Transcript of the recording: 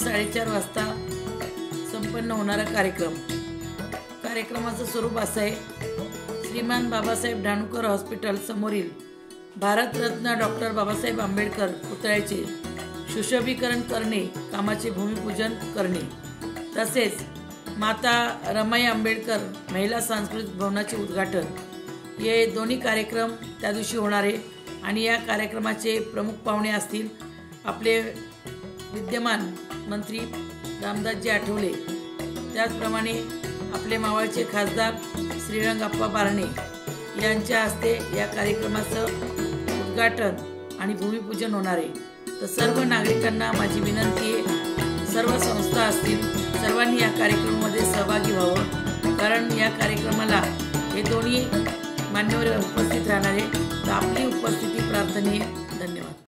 4:30 वाजता संपन्न होणारा कार्यक्रमाचं स्वरूप असं आहे। श्रीमान बाबासाहेब धानोकर हॉस्पिटल समोरील भारतरत्न डॉक्टर बाबासाहेब आंबेडकर पुतळ्याचे सुशोभीकरण करणे, कामाचे भूमिपूजन करणे, तसेच माता रमाई आंबेडकर महिला सांस्कृतिक भवनाचे उद्घाटन, हे दोन्ही कार्यक्रम त्या दिवशी होणार आहे। आणि या कार्यक्रमाचे प्रमुख पाहुणे असतील आपले विद्यमान मंत्री रामदासजी आठवले, त्याचप्रमाणे आपले मावळचे खासदार श्रीरंगाप्पा बारणे यांच्या हस्ते या कार्यक्रमाचं उद्घाटन आणि भूमिपूजन होणार आहे। तर सर्व नागरिकांना माझी विनंती आहे, सर्व संस्था असतील सर्वांनी या कार्यक्रमामध्ये सहभागी व्हावं, कारण या कार्यक्रमाला हे दोन्ही मान्यवर उपस्थित राहणार आहे। तर आपली उपस्थिती प्रार्थनीय। धन्यवाद।